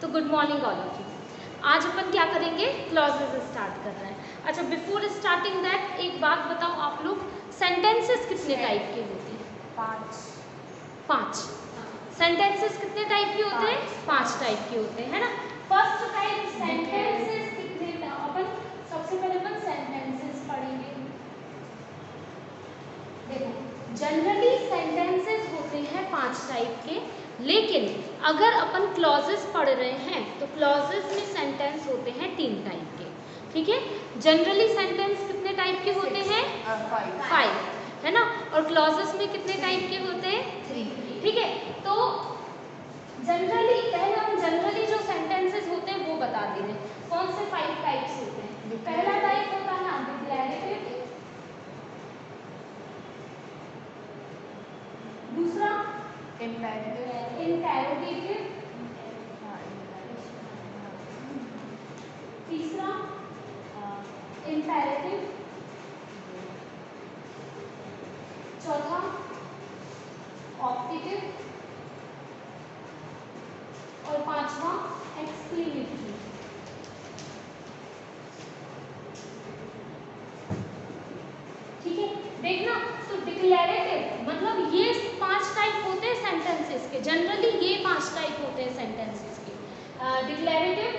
तो good morning all of you. आज अपन क्या करेंगे, क्लॉजेज स्टार्ट कर रहे हैं। अच्छा, बिफोर स्टार्टिंग दैट एक बात बताओ, आप लोग सेंटेंसेस कितने टाइप के होते हैं? पाँच। सेंटेंसेस कितने टाइप के होते हैं? 5 टाइप के होते हैं, है ना। फर्स्ट टाइप सेंटेंसेस कितने, अपन सबसे पहले अपन सेंटेंसेस पढ़ेंगे। देखो, जनरली सेंटेंसेस होते हैं 5 टाइप के, लेकिन अगर अपन क्लॉजेस पढ़ रहे हैं तो क्लॉजेस में सेंटेंस होते हैं 3 टाइप के, ठीक है। जनरली सेंटेंस कितने टाइप के होते हैं? 5, है ना। और क्लॉजेस में कितने टाइप के होते हैं? 3, ठीक है। तो जनरली पहले हम जनरली जो सेंटेंसेस होते हैं वो बता दे रहे हैं। कौन से 5 टाइप्स होते हैं? पहला टाइप होता है डिक्लेरेटिव, दूसरा इंटरोगेटिव, तीसरा इंपेरेटिव, चौथा ऑप्टेटिव और पांचवा एक्सक्लेमेटरी। ठीक है, देखना। तो डिक्लेरेटिव मतलब ये 5 टाइप होते हैं सेंटेंसेस के। जनरली ये 5 टाइप होते हैं सेंटेंसेस के। डिक्लेरेटिव,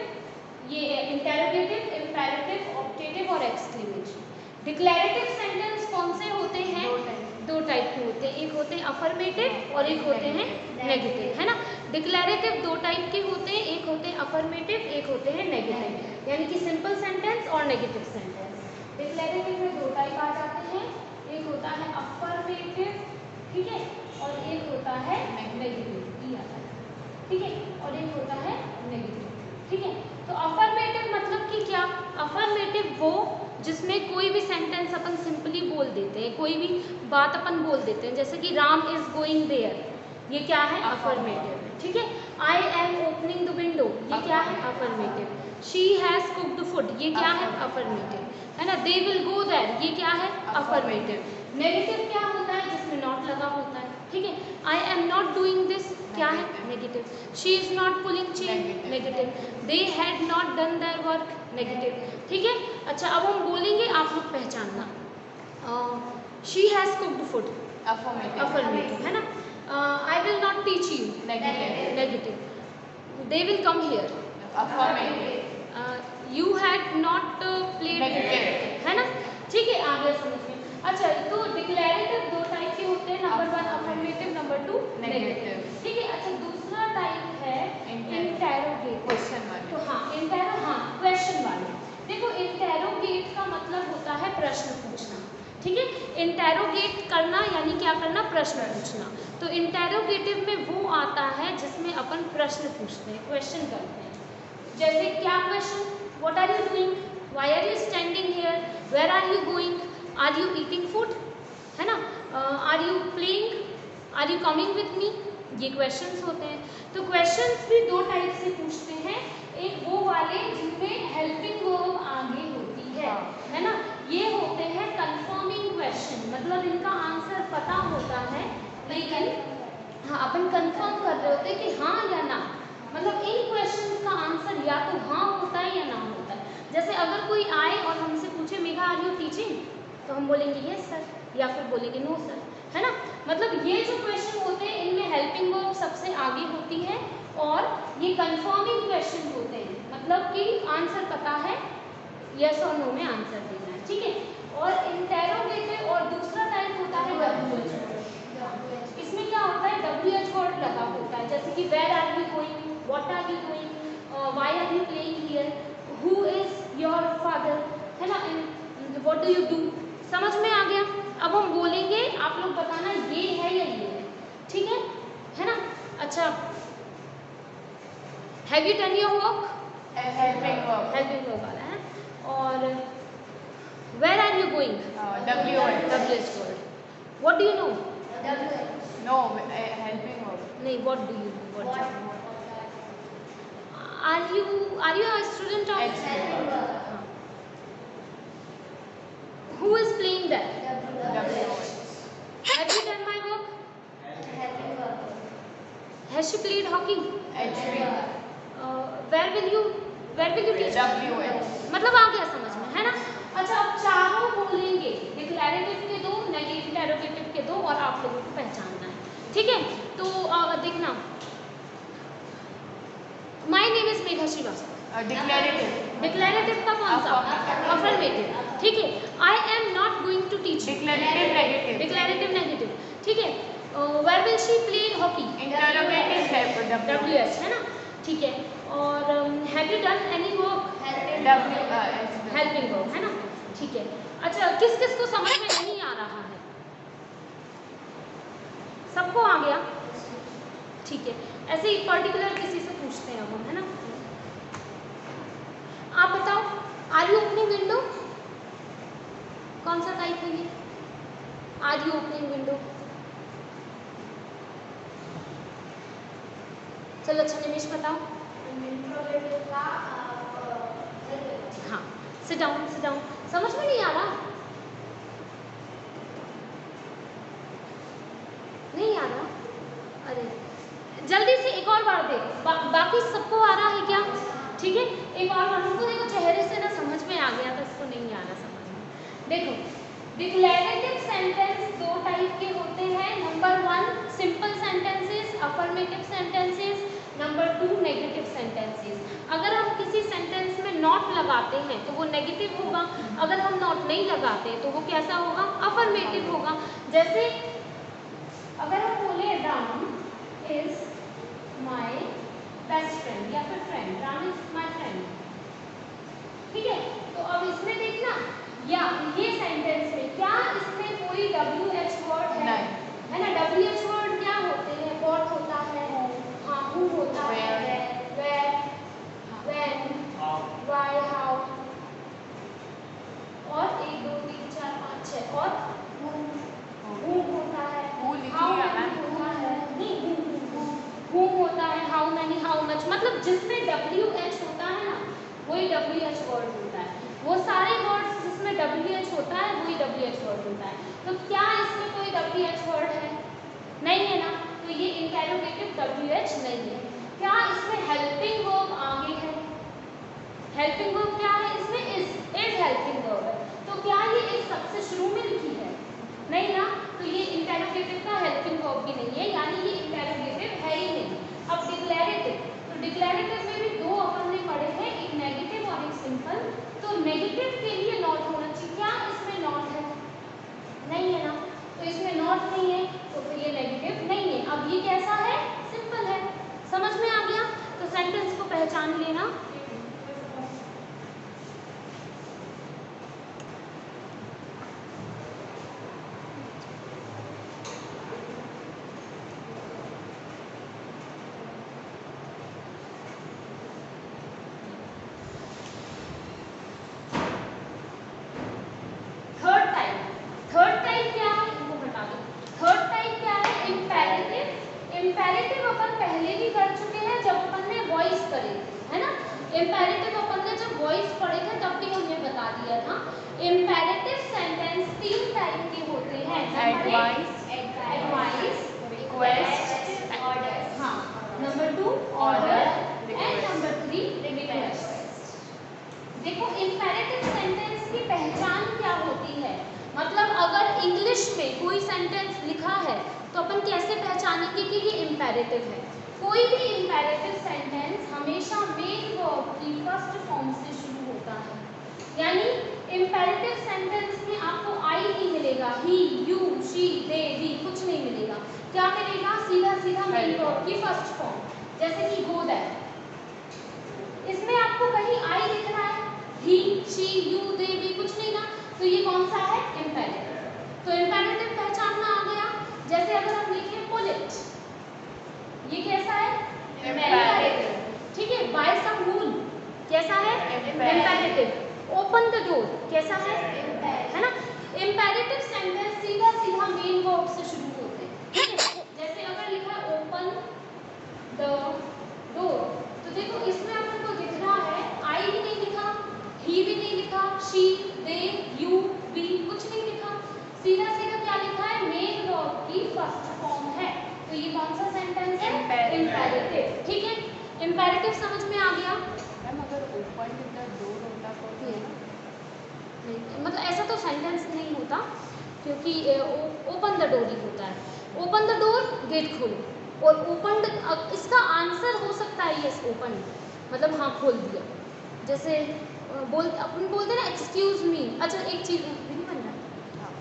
ये इंटरोगेटिव, इंपेरेटिव, ऑप्टेटिव और एक्सक्लेमेटरी। डिक्लेरेटिव सेंटेंस कौन से होते हैं? 2 टाइप के होते हैं, एक होते हैं अफर्मेटिव और एक होते हैं नेगेटिव, है ना। डिक्लेरेटिव 2 टाइप के होते हैं, एक होते हैं अफर्मेटिव, एक होते हैं नेगेटिव, यानी कि सिंपल सेंटेंस और नेगेटिव सेंटेंस। डिक्लेरेटिव में 2 टाइप आ जाते हैं, एक होता है अफर्मेटिव, ठीक है, और एक होता है नेगेटिव, ठीक है, और एक होता है नेगेटिव, ठीक है। तो अफर्मेटिव मतलब कि क्या? अफर्मेटिव वो जिसमें कोई भी सेंटेंस अपन सिंपली बोल देते हैं, कोई भी बात अपन बोल देते हैं, जैसे कि राम इज गोइंग देयर, ये क्या है? अफर्मेटिव, ठीक है। I am opening the window, ये क्या है? Affirmative. She has cooked food, ये क्या है? अफर्मेटिव, है ना। दे विल गो देयर, ये क्या है? अफर्मेटिव। नेगेटिव क्या होता है? जिसमें नॉट लगा होता है, ठीक है। I am not doing this, क्या है? Negative. She is not pulling chain, negative. They had not done their work, negative, ठीक है। अच्छा, अब हम बोलेंगे, आप लोग पहचानना। She has cooked food, affirmative, है ना। I will not teach you, negative. They will come here, you had not played, है ना, ठीक है। आगे समझ में। अच्छा, तो डिक्लेरेटिव 2 टाइप के होते हैं, नंबर 1 अफर्मेटिव, नंबर 2 नेगेटिव, ठीक है। अच्छा, दूसरा टाइप है इंटरोगेटिव, क्वेश्चन वाले। तो हाँ, क्वेश्चन वाले। देखो, इंटरोगेट का मतलब होता है प्रश्न पूछना, ठीक है। इंटरोगेट करना यानी क्या करना? प्रश्न पूछना। तो इंटरोगेटिव में वो आता है जिसमें अपन प्रश्न पूछते हैं, क्वेश्चन करते हैं। जैसे क्या question? What are you doing, why are you standing here, where are you going, are you eating food, है ना, are you playing, are you coming with me, ये क्वेश्चंस होते हैं। तो क्वेश्चंस भी 2 टाइप से पूछते हैं। एक वो वाले जिनमें हेल्पिंग वर्ब आगे होती है ना, ये होते हैं कंफर्मिंग क्वेश्चन, मतलब इनका आंसर पता होता है, लेकिन हाँ, अपन कंफर्म कर रहे होते हैं कि हाँ या ना, मतलब इन क्वेश्चंस का आंसर या तो हाँ होता है या ना होता है। जैसे अगर कोई आए और हमसे पूछे, मेघा आर यू टीचिंग, तो हम बोलेंगे यस सर, या फिर बोलेंगे नो सर, है ना। मतलब ये जो क्वेश्चन होते हैं इनमें हेल्पिंग वर्ब सबसे आगे होती है और ये कंफर्मिंग क्वेश्चन होते हैं, मतलब कि आंसर पता है, यस और नो में आंसर देना है, ठीक है। और इंटरोगेटिव और दूसरा टाइप होता है WH वर्ड। इसमें क्या होता है? WH वर्ड लगा होता है, जैसे कि where are you going, what are you doing, why are you playing here, who is your father, है ना, व्हाट डू यू डू। समझ में आ गया? अब हम बोलेंगे, आप लोग बताना ये है या ये है, ठीक है ना। अच्छा, have you done your work, helping verb वाला है। और where are you going, WH word. What do you know, नहीं, what do you know, what are you a student of, who is playing that, have you done my work, has she played hockey, where will you teach, मतलब आ गया समझ में, है ना। अच्छा अब चारों बोलेंगे, डिक्लेरेटिव के दो, इंटेरोगेटिव के दो, और आप लोगों को पहचानना है, ठीक है। तो देखना, my name is Megha Shrivastava, declarative का कौन सा, अफर्मेटिव, ठीक है। I am not going to teach, declarative negative, ठीक है। Where will she play hockey, interrogative WH, है ना, ठीक है। और have you done any work, helping work, है ना, ठीक है। अच्छा किस किस को समझ में नहीं आ रहा है, सबको आ गया, ठीक है। ऐसे ही पर्टिकुलर किसी से पूछते हैं हम, है ना। आप बताओ, आर यू ओपनिंग विंडो, कौन सा टाइप है ये, आर यू ओपनिंग विंडो। चलो अच्छा निमेश बताओ। हाँ सिट डाउन, समझ में नहीं आ रहा, नहीं आ रहा, अरे जल्दी से एक और बार देख, बाकी सबको आ रहा है क्या, ठीक है। एक और बार हमको देखो, चेहरे से ना समझ में आ गया, तो इसको नहीं आ रहा समझ में। देखो डिक्लेरेटिव सेंटेंस दो टाइप के होते हैं, number 1 simple sentences, affirmative sentences, number 2 negative sentences. अगर हम किसी सेंटेंस में नॉट लगाते हैं तो वो नेगेटिव होगा, अगर हम नॉट नहीं लगाते तो वो कैसा होगा, अफर्मेटिव होगा। जैसे अगर हम बोले Ram is my best friend, या फिर friend, Ram is my friend, ठीक है। तो अब इसमें देखना, या ये सेंटेंस में क्या इसमें कोई WH वर्ड है ना। WH वर्ड क्या होते हैं, व्हाट होता है, हाँ, हु होता है, वेयर, व्हेन, व्हाई, हाउ, और 1 2 3 4 5 6 और हु होता है, हाउ होता है, नहीं हु होता है, हाउ मैनी, हाउ मच, मतलब जिसमें WH होता है ना वही WH वर्ड होता है। वो सारे वर्ड्स जिसमें WH होता है वही WH वर्ड होता है। तो क्या इसमें कोई WH वर्ड है, नहीं है ना, तो ये इंटेरोगेटिव WH नहीं है। क्या इसमें हेल्पिंग वर्ब आगे है, हेल्पिंग वर्ब क्या है इसमें, इज हेल्पिंग वर्ब है, तो क्या ये इस सबसे शुरू में लिखी है, नहीं ना, तो ये इंटेरोगेटिव का हेल्पिंग वर्ब भी नहीं है, यानी ये इंटेरोगेटिव है ही नहीं। अब डिक्लेरेटिव, तो डिक्लेरेटिव में भी दो अपन ने पढ़े हैं, एक नेगेटिव और एक सिंपल। तो नेगेटिव के लिए नॉट होना चाहिए, क्या इसमें नॉट है, नहीं है ना, तो इसमें नॉट नहीं है, तो फिर ये नेगेटिव नहीं है। अब ये कैसा है, सिंपल है, समझ में आ गया। तो सेंटेंस को पहचान लेना। इंपेरेटिव अपन पहले भी कर चुके हैं जब अपन ने वॉइस करे थे, है ना। इंपेरेटिव अपन ने जब वॉइस पढ़े थे तब भी हमने बता दिया था। इंपेरेटिव सेंटेंस 3 टाइप के होते हैं, एडवाइस, रिक्वेस्ट, ऑर्डर, हाँ, number 2 order and number 3 request. देखो इंपेरेटिव सेंटेंस की पहचान क्या होती है, मतलब अगर इंग्लिश में कोई सेंटेंस लिखा है तो अपन कैसे पहचानेंगे कि ये इंपेरेटिव है। कोई भी इंपेरेटिव सेंटेंस हमेशा मेन वर्ब की फर्स्ट फॉर्म से शुरू होता है, यानी इंपेरेटिव सेंटेंस में आपको आई नहीं मिलेगा, ही, यू, शी, दे, वी, कुछ नहीं मिलेगा। क्या मिलेगा, सीधा सीधा मेन वर्ब की फर्स्ट फॉर्म, जैसे कि गो दैट, इसमें आपको कहीं आई लिख रहा है, ही, शी, यू, दे, वी, कुछ नहीं ना, तो ये कौन सा है, इंपेरेटिव। तो इंपेरेटिव पहचानना आ गया। जैसे अगर हम लिखें बुलेट, ये कैसा है, इंपेरेटिव, ठीक है। बाय सम रूल कैसा है, इंपेरेटिव। ओपन द डोर कैसा है ना। इंपेरेटिव सेंटेंस सीधा सीधा मेन वर्ब से शुरू होते हैं, ठीक है। जैसे अगर लिखा ओपन द डोर, तो देखो इसमें अपन को दिख रहा है आई भी नहीं लिखा, ही भी नहीं लिखा, शी, दे, यू, वी, कुछ नहीं लिखा, सीधा सीधा क्या लिखा है, मेन वर्ब की फर्स्ट फॉर्म है, तो ये कौन सा सेंटेंस है, इंपेरेटिव, ठीक है। इम्पेरेटिव समझ में आ गया? मैम अगर ओपन द डोर होता तो नहीं, मतलब ऐसा तो सेंटेंस नहीं होता, क्योंकि ओपन द डोर ही होता है। ओपन द डोर, गेट खोलो, और ओपन, इसका आंसर हो सकता है यस ओपन, मतलब हाँ खोल दिया। जैसे अपन बोलते हैं ना एक्सक्यूज मी। अच्छा एक चीज़ नहीं बन रहा, हाँ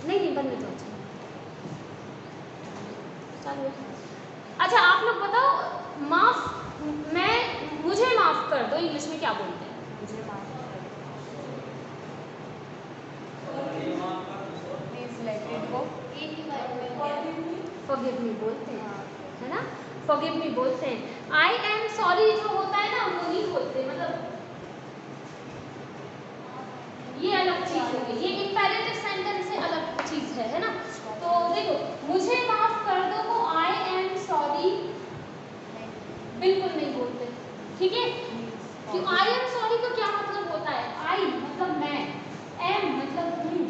नहीं बनने तो अच्छा चालू है। अच्छा आप लोग बताओ, मुझे माफ कर दो इंग्लिश में क्या बोलते हैं? मुझे माफ कर please let it go. Forgive me बोलते हैं, है ना, फॉरगिव मी बोलते हैं। आई एम सॉरी जो होता है ना वो नहीं बोलते, मतलब ये अलग चीज होगी, ये इंपेरेटिव सेंटेंस से अलग चीज है ना। तो देखो मुझे माफ कर दो को आई एम सॉरी बिल्कुल नहीं बोलते, ठीक है। कि आई एम सॉरी का क्या मतलब होता है? आई मतलब मैं, एम मतलब हूँ,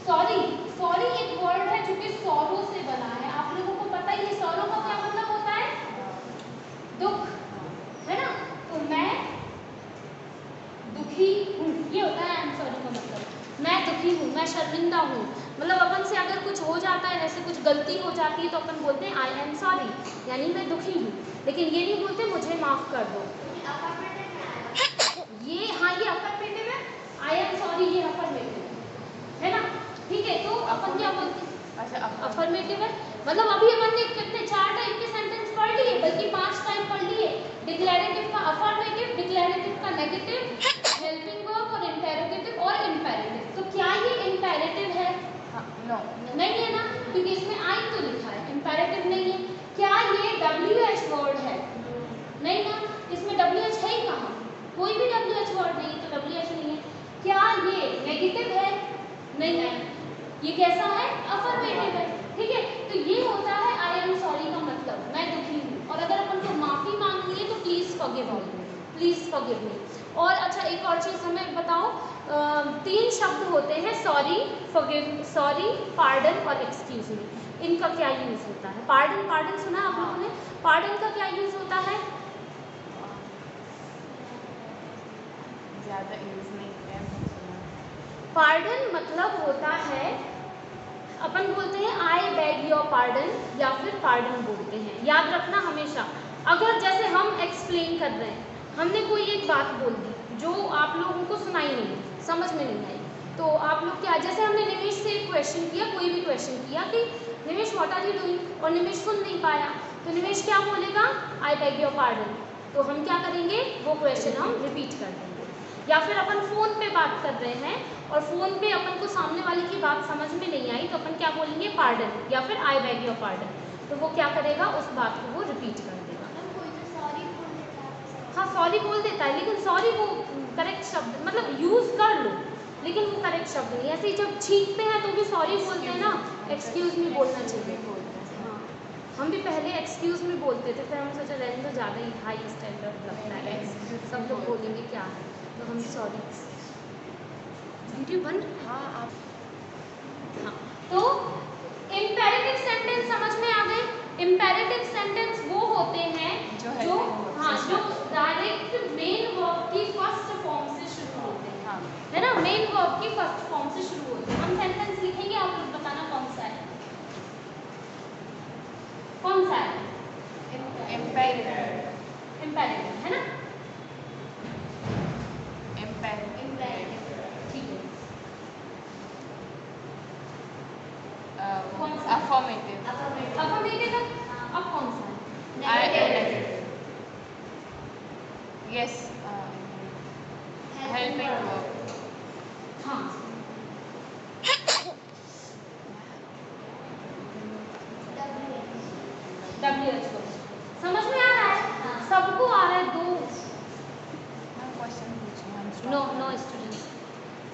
सॉरी, सॉरी एक वर्ड है जो कि सॉरो से बना है। आप लोगों को पता ही है सॉरो का क्या मतलब होता है? दुख, है ना। तो मैं दुखी हूँ, ये होता है आई एम सॉरी का मतलब। मैं दुखी हूँ, मैं शर्मिंदा हूँ, मतलब अपन से अगर कुछ हो जाता है, जैसे कुछ गलती हो जाती है तो अपन बोलते हैं आई एम सॉरी, यानी मैं दुखी हूँ। लेकिन ये नहीं बोलते मुझे माफ कर दो। ये हाँ ये अफर्मेटिव है, आई एम सॉरी ये अफर्मेटिव है ना, ठीक है। तो अपन क्या बोलते हैं? अच्छा अफर्मेटिव है, मतलब अभी अपन ने कितने 4 टाइप के सेंटेंस पढ़ लिए, बल्कि 5 टाइप पढ़ लिए। डिक्लेरेटिव का अफर्मेटिव, डिक्लेरेटिव का नेगेटिव, हेल्पिंग वर्ब और इंटेरोगेटिव और इम्पेरेटिव। तो क्या ये इम्पेरेटिव है? नो नहीं है ना, क्योंकि इसमें आई तो लिखा है, इम्पेरेटिव नहीं है। क्या ये WH वर्ड है? नहीं ना, इसमें WH है ही कहाँ, कोई भी WH वर्ड नहीं है, तो WH नहीं है। क्या ये नेगेटिव है? नहीं है। ये कैसा है? अफर्मेटिव है, ठीक है। तो ये होता है आई एम सॉरी का मतलब, मैं दुखी हूँ। और अगर अपन को माफी मांगनी है तो please forgive me, please forgive me. और अच्छा एक और चीज हमें बताओ, 3 शब्द होते हैं सॉरी, फॉरगिव, सॉरी, पार्डन और एक्सक्यूज मी। इनका क्या यूज होता है? पार्डन, पार्डन सुना आप लोगों ने? पार्डन का क्या यूज होता है? ज़्यादा यूज नहीं किया है। पार्डन मतलब होता है, अपन बोलते हैं आई बेग योर पार्डन, या फिर पार्डन बोलते हैं। याद रखना हमेशा, अगर जैसे हम एक्सप्लेन कर रहे हैं, हमने कोई एक बात बोल दी जो आप लोगों को सुनाई नहीं, समझ में नहीं आई, तो आप लोग क्या, जैसे हमने निमेश से एक क्वेश्चन किया, कोई भी क्वेश्चन किया कि निमेश व्हाट आर यू डूइंग, और निमेश सुन नहीं पाया, तो निमेश क्या बोलेगा? I beg your pardon. तो हम क्या करेंगे, वो क्वेश्चन हम रिपीट कर देंगे। या फिर अपन फ़ोन पे बात कर रहे हैं और फ़ोन पे अपन को सामने वाले की बात समझ में नहीं आई, तो अपन क्या बोलेंगे? पार्डन, या फिर आई बेग योर पार्डन। तो वो क्या करेगा, उस बात को वो रिपीट कर देगा। हाँ सॉरी बोल देता है, लेकिन सॉरी वो करेक्ट शब्द, मतलब यूज़ कर लो, लेकिन वो करेक्ट शब्द नहीं। ऐसे ही जब छींकते हैं तो भी सॉरी बोलते हैं ना, एक्सक्यूज़ मी बोलना चाहिए। हाँ हम भी पहले एक्सक्यूज़ मी बोलते थे, फिर हम सोचा रहने तो ज़्यादा ही हाई स्टैंडर्ड लगता है, सब लोग बोलेंगे क्या है, तो हम सॉरी। वीडियो बन रहा है? हाँ आप हाँ, तो इम्पेरेटिव सेंटेंस समझ में आ गए। इम्पेरेटिव सेंटेंस वो होते हैं जो हाँ जो डायरेक्ट मेन वर्ब की फर्स्ट फॉर्म से शुरू होते हैं, हाँ है ना, मेन वर्ब की फर्स्ट फॉर्म से शुरू होते हैं। हम सेंटेंस लिखेंगे, आप लोग बताना कौन सा है, कौन सा है? इम्पेरेटिव, इम्पेरेटिव है ना, इम्पेरेटिव, ठीक है। कौन सा? अफर्मेटिव, अफर्मेटिव है, अब कौन सा है? यस, हेल्पिंग वर्ब, हाँ WH को समझ में आ रहा है? सबको आ रहा है? दो क्वेश्चन पूछूं? नो नो स्टूडेंट्स,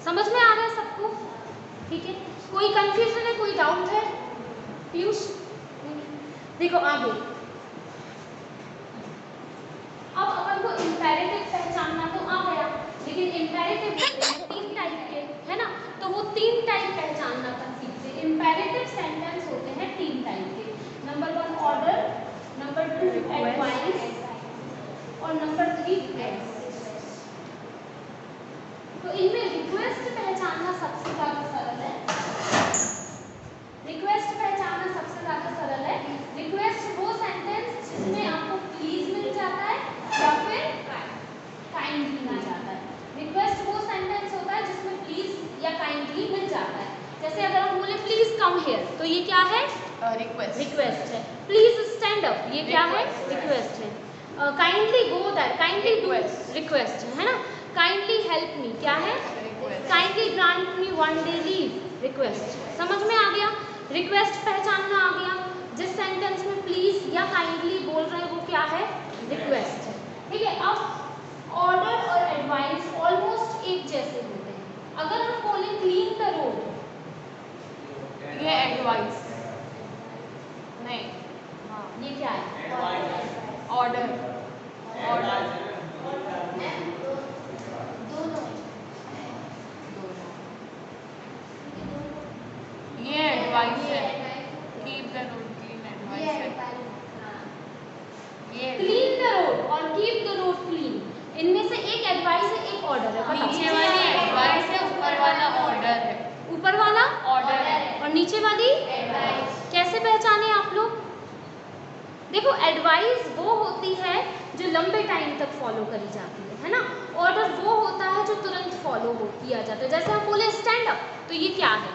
समझ में आ रहा है सबको? ठीक है, कोई कंफ्यूजन है, कोई डाउट है? पीयूष देखो आगे, अब अपन को इम्पेरेटिव पहचानना तो आ गया, लेकिन इम्पेरेटिव होते हैं 3 टाइप के, है ना, तो वो 3 टाइप पहचानना था सीखते। इम्पेरेटिव सेंटेंस होते हैं 3 टाइप के, number 1 order, number 2 advice, number 3 तो इनमें रिक्वेस्ट पहचानना सबसे ज्यादा सरल है। रिक्वेस्ट पहचानना सबसे ज्यादा सरल है। रिक्वेस्ट वो सेंटेंस जिसमें आपको प्लीज मिल जाता है या फिर काइंडली मिल जाता है। रिक्वेस्ट वो सेंटेंस होता है जिसमें प्लीज या काइंडली मिल जाता है। जैसे अगर हम बोले प्लीज कम हियर तो ये क्या है? रिक्वेस्ट। रिक्वेस्ट है। प्लीज स्टैंड अप ये क्या है? रिक्वेस्ट है। Kindly go that, kindly do, request है ना। काइंडली हेल्प मी क्या है? काइंडली ग्रांट मी 1 day लीव, रिक्वेस्ट। समझ में आ गया? रिक्वेस्ट पहचानना आ गया। जिस सेंटेंस में प्लीज या काइंडली बोल रहे हैं वो क्या है? रिक्वेस्ट है। ठीक है। अब ऑर्डर और एडवाइस ऑलमोस्ट एक जैसे होते हैं। अगर हम बोले क्लीन द रोड, ये एडवाइस नहीं, हाँ ये क्या है? ऑर्डर। ऑर्डर ये एडवाइस है। Keep the road clean advice है। ये क्लीन द रोड और कीप द रोड क्लीन, इनमें से एक एडवाइस है एक ऑर्डर है। नीचे वाली एडवाइस है, ऊपर वाला ऑर्डर है। ऊपर वाला ऑर्डर है और नीचे वाली एडवाइस। कैसे पहचाने आप लोग? देखो एडवाइस वो होती है जो लंबे टाइम तक फॉलो करी जाती है ना। ऑर्डर वो होता है जो तुरंत फॉलो किया जाता है। जैसे हम बोले स्टैंड अप तो ये क्या है?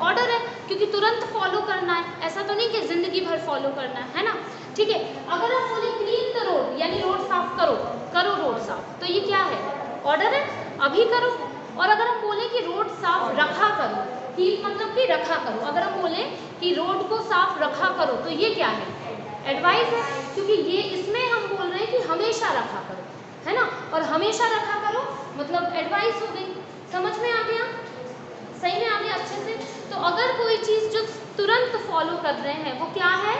ऑर्डर है, क्योंकि तुरंत फॉलो करना है। ऐसा तो नहीं कि जिंदगी भर फॉलो करना है ना। ठीक है। अगर हम बोले क्लीन द रोड यानी रोड साफ करो, करो रोड साफ, तो ये क्या है? ऑर्डर है, अभी करो। और अगर हम बोले कि रोड साफ रखा करो, कीप मतलब कि रखा करो, अगर हम बोले कि रोड को साफ रखा करो तो ये क्या है? एडवाइस है, क्योंकि ये इसमें हम बोल रहे हैं कि हमेशा रखा करो, है ना। और हमेशा रखा करो मतलब एडवाइस हो गई। समझ में आ गया? सही में आ गया अच्छे से? तो अगर कोई चीज़ जो तुरंत फॉलो कर रहे हैं वो क्या है?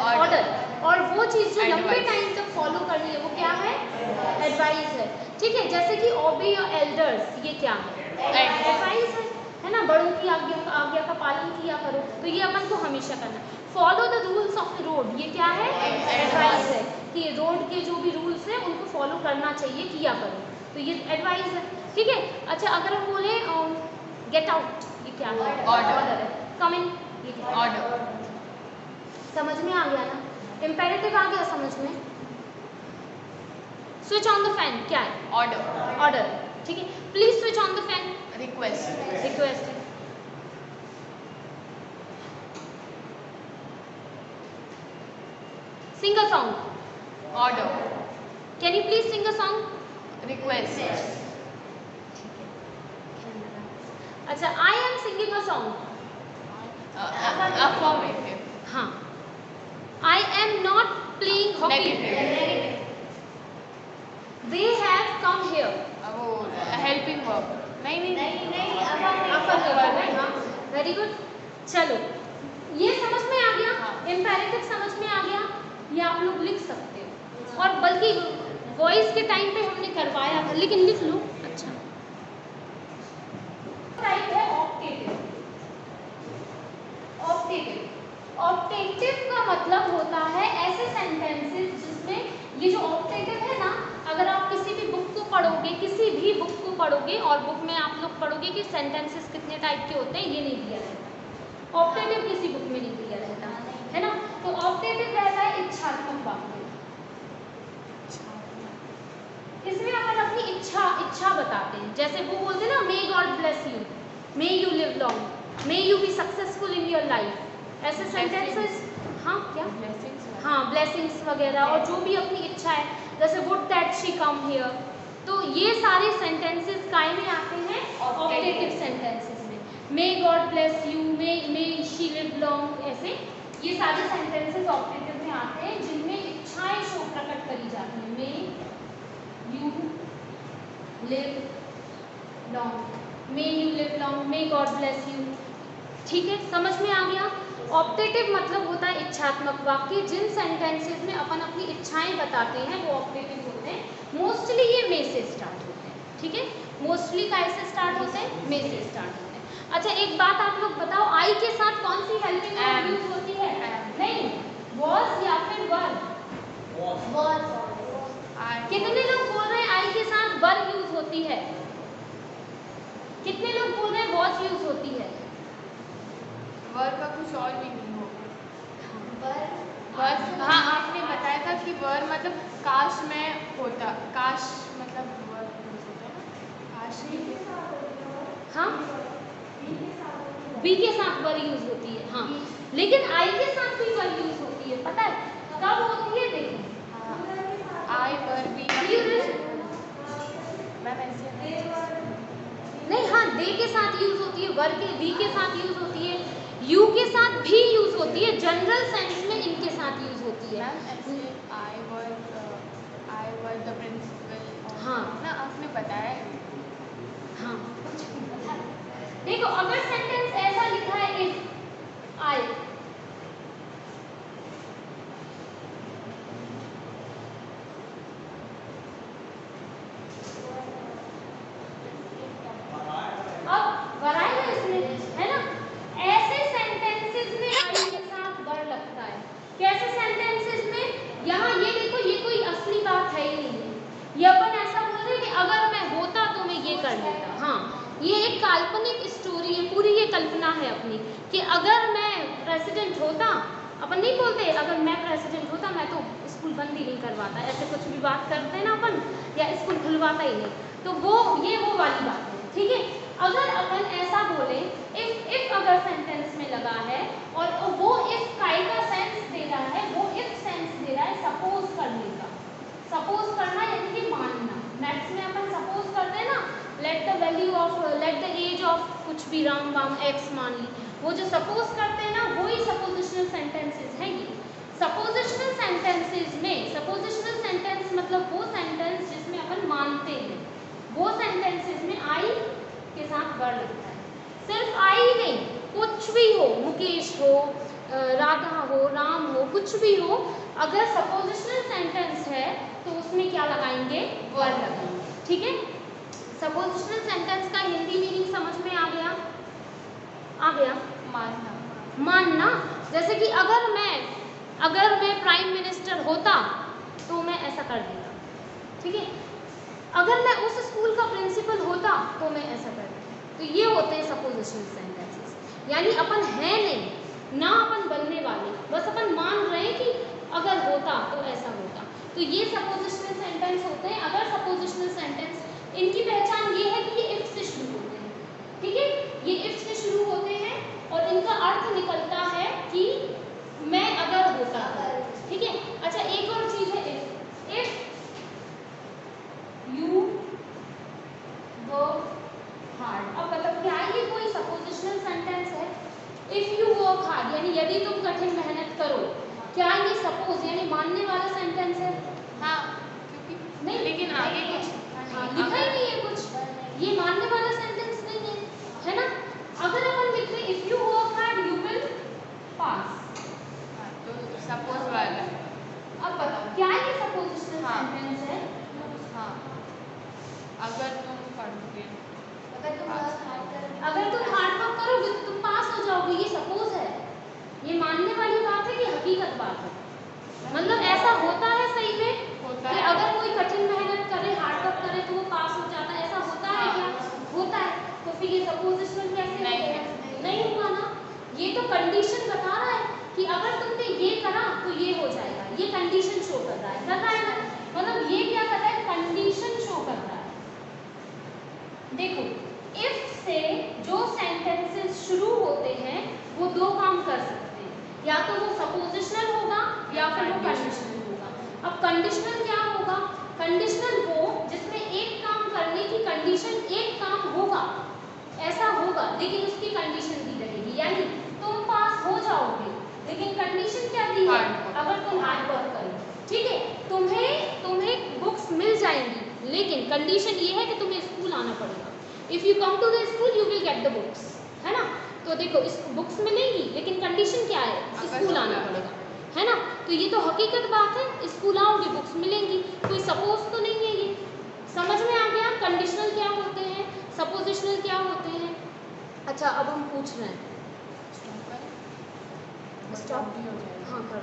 ऑर्डर। और वो चीज़ जो लंबे टाइम तक फॉलो करनी है वो क्या है? एडवाइस है। ठीक है। जैसे कि ओबे योर एल्डर्स, ये क्या है? एडवाइस है ना। बड़ों की आज्ञा का पालन किया करो, तो ये अपन को हमेशा करना है। Follow the rules of the road, ये क्या है? एडवाइस है कि रोड के जो भी रूल्स हैं उनको फॉलो करना चाहिए, किया करो, तो ये एडवाइस है। ठीक है। अच्छा अगर हम बोले गेट आउट, ये क्या है? ऑर्डर है। कम इन, ये क्या है? ऑर्डर। समझ में आ गया ना? इम्पेरेटिव आ गया समझ में? स्विच ऑन द फैन क्या है? ऑर्डर। ऑर्डर। ठीक है। Please switch on the fan, request. Request है। Sing a song, order. Can you please sing a song? Request. अच्छा I am singing a song, affirmative. हाँ। I am not playing hockey, negative. They have come here, वो helping verb. नहीं very good. चलो ये समझ में आ गया? हाँ। इम्पेरेटिव समझ में आ गया? ये आप लोग लिख सकते हो, और बल्कि वॉइस के टाइम पे हमने करवाया था, लेकिन लिख लो। अच्छा टाइप है ऑप्टेटिव। ऑप्टेटिव, ऑप्टेटिव का मतलब होता है ऐसे सेंटेंसेस जिसमें ये जो ऑप्टेटिव है ना, अगर आप किसी भी बुक को पढ़ोगे, किसी भी बुक को पढ़ोगे और बुक में आप लोग पढ़ोगे कि सेंटेंसेस कितने टाइप के होते हैं, ये नहीं दिया रहता। ऑप्टेटिव किसी बुक में नहीं दिया रहता, है ना। तो ऑप्टेटिव रहता है इच्छात्मक वाक्य। इसमें अपन अपनी इच्छा बताते हैं। जैसे वो बोलते हैं ना, may God bless you, may you live long, may you be successful in your life, ऐसे सेंटेंसेस। हाँ क्या? हाँ ब्लेसिंग्स वगैरह, और जो भी अपनी इच्छा है, जैसे would that she come here, तो ये सारे सेंटेंसेस काय में आते हैं? ऑप्टेटिव सेंटेंसेस में। May God bless you, may she live long, ऐसे ये सारे सेंटेंसेस ऑप्टेटिव में आते हैं जिनमें इच्छाएं शो प्रकट करी जाती हैं। May you live long, may you live long, may God bless you. ठीक है, समझ में आ गया? ऑप्टेटिव मतलब होता है इच्छात्मक वाक्य। जिन सेंटेंसेस में अपन अपनी इच्छाएं बताते हैं वो ऑप्टेटिव होते हैं। मोस्टली ये मे से स्टार्ट होते हैं। ठीक है, मोस्टली कैसे स्टार्ट होते हैं? मे से स्टार्ट होते हैं। अच्छा एक बात आप लोग बताओ, आई के साथ कौन सी हेल्पिंग वर्ब यूज होती है? नहीं, वॉज या फिर वर? वॉज। होती है? कितने लोग बोल रहे हैं वॉच यूज होती है? वर का कुछ और भी नहीं हो। वर, हाँ आपने बताया था कि वर मतलब काश में होता, काश मतलब वर यूज होता है ना, काश ही। हाँ, बी के साथ वर यूज होती है, हाँ, लेकिन आई के साथ भी वर यूज होती है, पता है कब होती है? देखो आई वर बी मैम ऐसे नहीं, हाँ, दे के साथ यूज होती है, वर के, वी के साथ यूज होती है, यू के साथ भी यूज होती है, जनरल सेंस में इनके साथ यूज होती है। मैम ऐसे आई वर द प्रिंसिपल, हाँ ना आपने बताया है। हाँ, देखो अगर सेंटेंस ऐसा लिखा है इफ आई, अब वराई है इसमें, है ना, ऐसे सेंटेंसेस में आई के साथ वर लगता है। कैसे सेंटेंसेस में? यहाँ ये देखो, ये कोई असली बात है ही नहीं है, ये अपन ऐसा बोल रहे हैं कि अगर मैं होता तो मैं ये कर लेता। हाँ, ये एक काल्पनिक स्टोरी है, पूरी ये कल्पना है अपनी कि अगर मैं प्रेसिडेंट होता, अपन नहीं बोलते अगर मैं प्रेसिडेंट होता मैं तो स्कूल बंद ही नहीं करवाता, ऐसे कुछ भी बात करते हैं ना अपन, या स्कूल खुलवाता ही नहीं, तो वो ये वो वाली बात है, ठीक है। अगर अपन ऐसा बोले इफ अगर सेंटेंस में लगा है और वो इफ काय का सेंस दे रहा है, वो इफ सेंस दे रहा है सपोज करने का, सपोज करना यानी कि मानना। मैथ्स में अपन सपोज करते हैं ना, let the value of, let the age of कुछ भी राम वाम एक्स मान ली, वो जो सपोज करते हैं ना वो ही सपोजिशनल सेंटेंसेस हैं ये। सपोजिशनल सेंटेंसेस में, सपोजिशनल सेंटेंस मतलब वो सेंटेंस जिसमें अपन मानते हैं, वो सेंटेंसेस में आई के साथ वर लगता है। सिर्फ आई ही नहीं, कुछ भी हो, मुकेश हो, राधा हो, राम हो, कुछ भी हो, अगर सपोजिशनल सेंटेंस है तो उसमें क्या लगाएंगे? वर लगाएंगे, ठीक है। सपोजिशनल सेंटेंस का हिंदी मीनिंग समझ में आ गया? आ गया? मानना, मानना, जैसे कि अगर मैं प्राइम मिनिस्टर होता तो मैं ऐसा कर देता, ठीक है। अगर मैं उस स्कूल का प्रिंसिपल होता तो मैं ऐसा कर देता। तो ये होते हैं सपोजिशनल सेंटेंसेस, यानी अपन है नहीं ना, अपन बनने वाले, बस अपन मान रहे हैं कि अगर होता तो ऐसा होता। तो ये सपोजिशनल सेंटेंस होते हैं। अगर सपोजिशनल सेंटेंस, इनकी पहचान ये है कि ये इफ से शुरू होते हैं, ठीक है, ये इफ से शुरू होते हैं और इनका अर्थ निकलता है कि मैं अगर होता, ठीक है। अच्छा, एक और चीज है इफ यू वर्क हार्ड। अब मतलब क्या ये कोई सपोजिशनल सेंटेंस है? इफ यू वर्क हार्ड यानी यदि तुम कठिन मेहनत करो, क्या ये सपोज यानी मानने वाला सेंटेंस है? हाँ, क्योंकि नहीं, लेकिन आगे कुछ लिखा ही नहीं है कुछ, ये मानने वाला सेंटेंस नहीं है, है ना। अगर अपन लिख रहे if you work hard you will pass, तो सपोज वाला। अब बताओ क्या ये सपोजिशनल सेंटेंस है? हाँ, अगर तुम पढ़ोगे, अगर तुम हार्ड वर्क करोगे तो तुम पास हो जाओगे, ये सपोज है, ये मानने वाली बात है कि हकीकत बात है। मतलब ऐसा होता है सही में कि अगर कोई कठिन मेहनत करे, हार्ड वर्क करे तो वो पास हो जाता है, ऐसा होता है क्या? होता है। तो फिर ये सपोजिशनल कैसे नहीं हुआ ना? ये तो कंडीशन बता रहा है कि अगर तुमने ये करा तो ये हो जाएगा, ये कंडीशन शो कर रहा है ना। मतलब ये क्या कर रहा है? कंडीशन शो कर रहा है। देखो, इफ से जो सेंटेंसेस शुरू होते हैं वो दो काम कर सकते हैं, या तो वो सपोजिशनल होगा या फिर वो कंडीशनल होगा। अब कंडीशनल क्या होगा? कंडीशनल वो जिसमें एक काम करने की कंडीशन एक काम होगा, ऐसा होगा, लेकिन उसकी कंडीशन दी रहेगी, यानी तुम पास हो जाओगे, लेकिन कंडीशन क्या दी है? अगर तुम हार्ड वर्क करो, ठीक है, तुम्हें बुक्स मिल जाएंगी, लेकिन कंडीशन ये है कि तुम्हें स्कूल आना पड़ेगा। If you come to the school you will get the books, है ना। तो देखो, इस बुक्स मिलेंगी, लेकिन कंडीशन क्या है? स्कूल आना पड़ेगा, है ना। तो ये तो हकीकत बात है, स्कूल आओगे बुक्स मिलेंगी, कोई सपोज तो नहीं है। ये समझ में आ गया? कंडीशनल क्या होते हैं, सपोजिशनल क्या होते हैं। अच्छा, अब हम पूछ रहे हैं, स्टॉप, हाँ कर